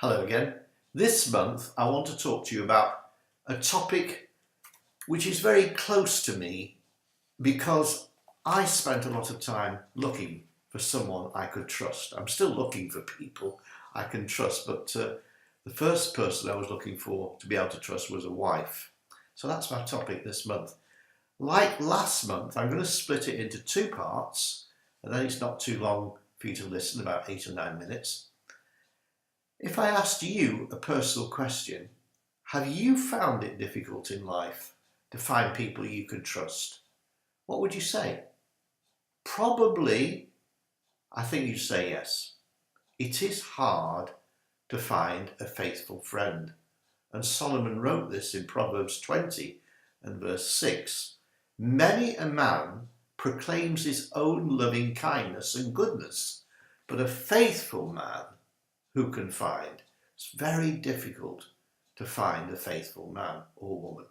Hello again. This month I want to talk to you about a topic which is very close to me because I spent a lot of time looking for someone I could trust. I'm still looking for people I can trust, but the first person I was looking for to be able to trust was a wife. So that's my topic this month. Like last month, I'm going to split it into two parts, and then it's not too long for you to listen, about 8 or 9 minutes. If I asked you a personal question, have you found it difficult in life to find people you can trust? What would you say? Probably, I think you'd say yes. It is hard to find a faithful friend. And Solomon wrote this in Proverbs 20 and verse 6. Many a man proclaims his own loving kindness and goodness, but a faithful man who can find? It's very difficult to find a faithful man or woman.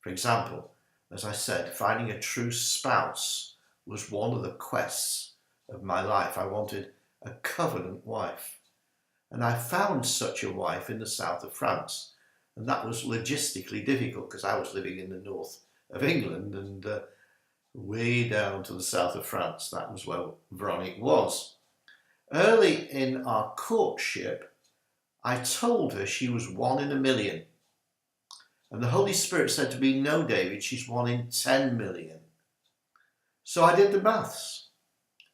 For example, as I said, finding a true spouse was one of the quests of my life. I wanted a covenant wife. And I found such a wife in the south of France. And that was logistically difficult because I was living in the north of England and way down to the south of France. That was where Veronique was. Early in our courtship, I told her she was 1 in a million. And the Holy Spirit said to me, no, David, she's 1 in 10 million. So I did the maths.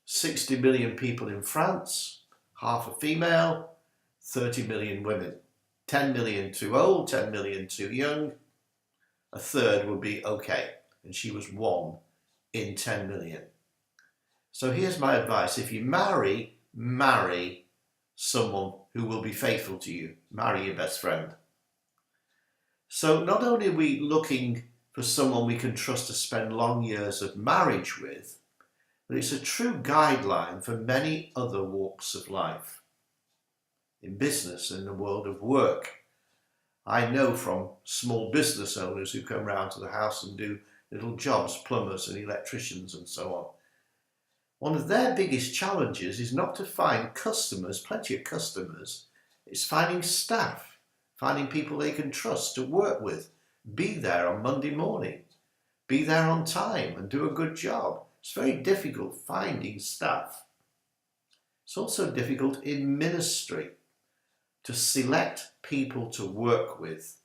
60 million people in France, half are female, 30 million women. 10 million too old, 10 million too young. A third would be okay. And she was 1 in 10 million. So here's my advice. If you marry someone who will be faithful to you. Marry your best friend. So not only are we looking for someone we can trust to spend long years of marriage with, but it's a true guideline for many other walks of life. In business, in the world of work, I know from small business owners who come round to the house and do little jobs, plumbers and electricians and so on. One of their biggest challenges is not to find customers, plenty of customers, it's finding staff, finding people they can trust to work with, be there on Monday morning, be there on time and do a good job. It's very difficult finding staff. It's also difficult in ministry to select people to work with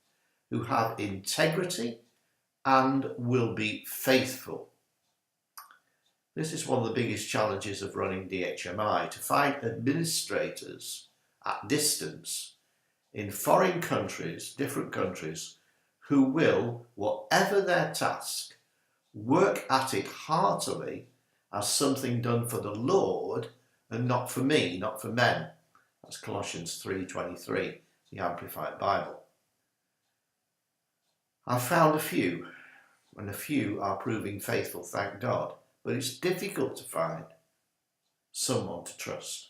who have integrity and will be faithful. This is one of the biggest challenges of running DHMI, to find administrators at distance in foreign countries, different countries, who will, whatever their task, work at it heartily as something done for the Lord and not for me, not for men. That's Colossians 3:23, the Amplified Bible. I've found a few, and a few are proving faithful, thank God. But it's difficult to find someone to trust.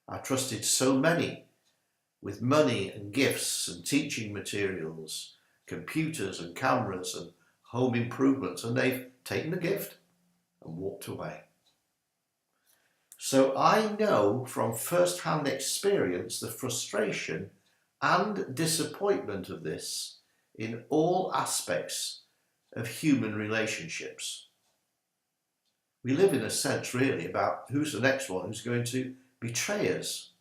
I trusted so many with money and gifts and teaching materials, computers and cameras and home improvements, and they've taken the gift and walked away. So I know from first-hand experience the frustration and disappointment of this in all aspects of human relationships. We live in a sense really about who's the next one who's going to betray us.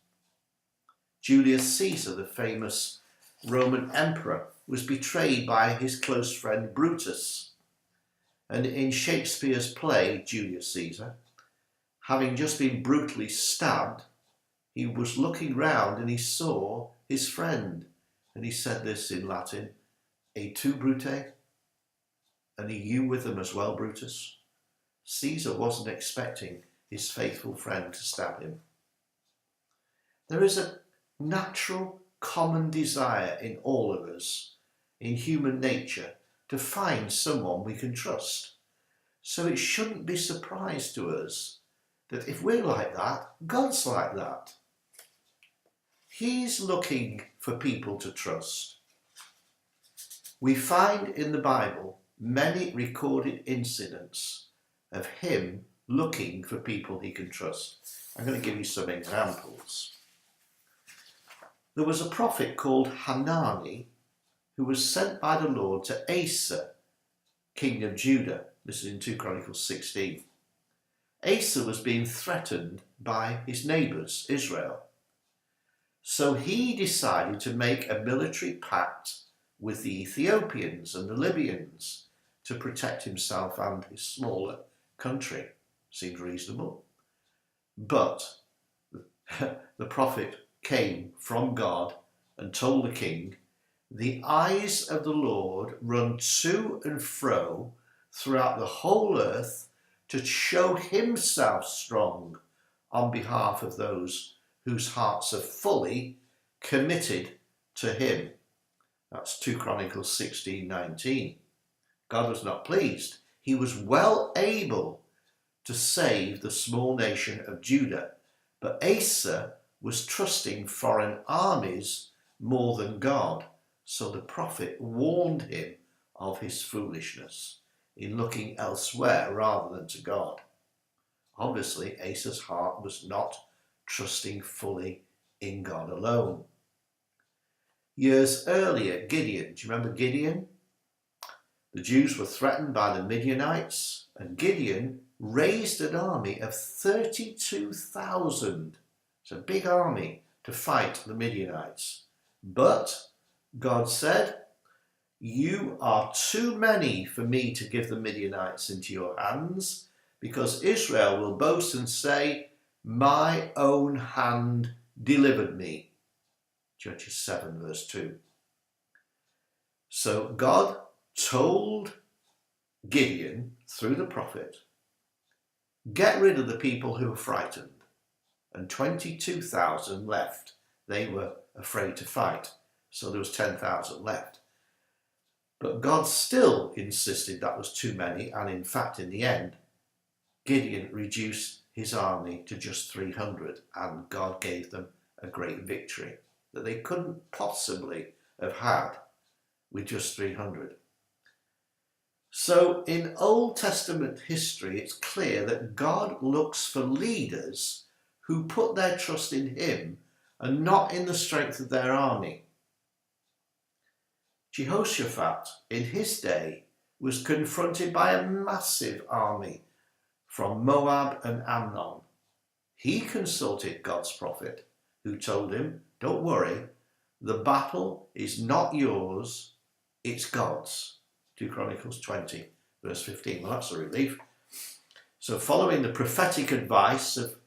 Julius Caesar, the famous Roman emperor, was betrayed by his close friend Brutus. And in Shakespeare's play, Julius Caesar, having just been brutally stabbed, he was looking round and he saw his friend. And he said this in Latin, "Et tu, Brute? And are you with them as well, Brutus?" Caesar wasn't expecting his faithful friend to stab him. There is a natural common desire in all of us, in human nature, to find someone we can trust. So it shouldn't be a surprise to us that if we're like that, God's like that. He's looking for people to trust. We find in the Bible many recorded incidents of him looking for people he can trust. I'm going to give you some examples. There was a prophet called Hanani who was sent by the Lord to Asa, king of Judah. This is in 2 Chronicles 16. Asa was being threatened by his neighbours, Israel. So he decided to make a military pact with the Ethiopians and the Libyans to protect himself and his smaller country. Seems reasonable. But the prophet came from God and told the king, "The eyes of the Lord run to and fro throughout the whole earth to show himself strong on behalf of those whose hearts are fully committed to him." That's 2 Chronicles 16:19. God was not pleased. He was well able to save the small nation of Judah, but Asa was trusting foreign armies more than God. So the prophet warned him of his foolishness in looking elsewhere rather than to God. Obviously, Asa's heart was not trusting fully in God alone. Years earlier, Gideon, do you remember Gideon? The Jews were threatened by the Midianites, and Gideon raised an army of 32,000. It's a big army to fight the Midianites. But God said, "You are too many for me to give the Midianites into your hands, because Israel will boast and say, 'My own hand delivered me.'" Judges 7 verse 2. So God told Gideon through the prophet, get rid of the people who are frightened, and 22,000 left. They were afraid to fight, so there was 10,000 left. But God still insisted that was too many, and in fact in the end Gideon reduced his army to just 300, and God gave them a great victory that they couldn't possibly have had with just 300. So in Old Testament history, it's clear that God looks for leaders who put their trust in him and not in the strength of their army. Jehoshaphat, in his day, was confronted by a massive army from Moab and Ammon. He consulted God's prophet, who told him, "Don't worry, the battle is not yours, it's God's." 2 Chronicles 20, verse 15. Well, that's a relief. So following the prophetic advice of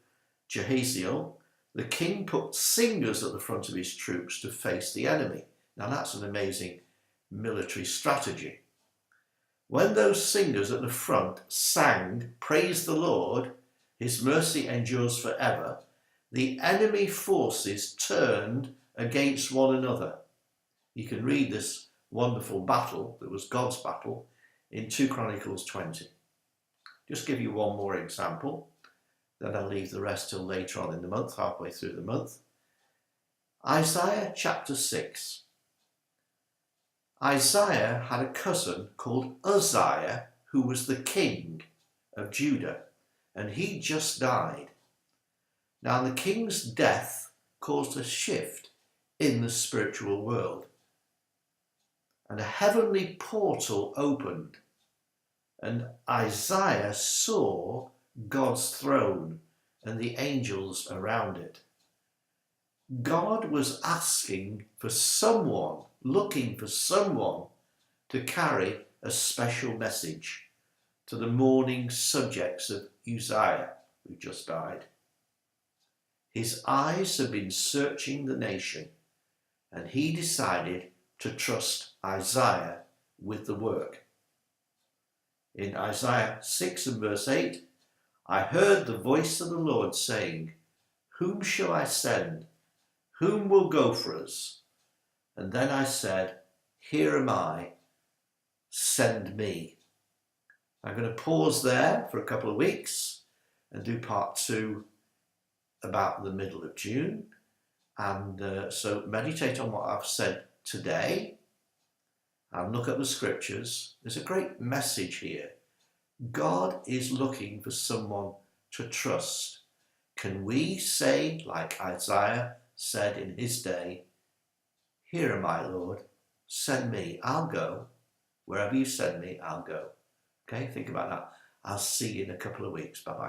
Jehaziel, the king put singers at the front of his troops to face the enemy. Now that's an amazing military strategy. When those singers at the front sang, "Praise the Lord, his mercy endures forever," the enemy forces turned against one another. You can read this wonderful battle that was God's battle in 2 Chronicles 20. Just give you one more example, then I'll leave the rest till later on in the month, halfway through the month. Isaiah chapter 6. Isaiah had a cousin called Uzziah, who was the king of Judah, and he just died. Now the king's death caused a shift in the spiritual world, and a heavenly portal opened, and Isaiah saw God's throne and the angels around it. God was asking for someone, looking for someone to carry a special message to the mourning subjects of Uzziah, who just died. His eyes had been searching the nation, and he decided to trust Isaiah with the work. In Isaiah 6 and verse 8, "I heard the voice of the Lord saying, 'Whom shall I send? Whom will go for us?' And then I said, 'Here am I, send me.'" I'm going to pause there for a couple of weeks and do part 2 about the middle of June. And so meditate on what I've said today and look at the scriptures. There's a great message here. God is looking for someone to trust. Can we say, like Isaiah said in his day, Here am I, Lord. Send me. I'll go. Wherever you send me, I'll go. Okay, think about that. I'll see you in a couple of weeks. Bye-bye.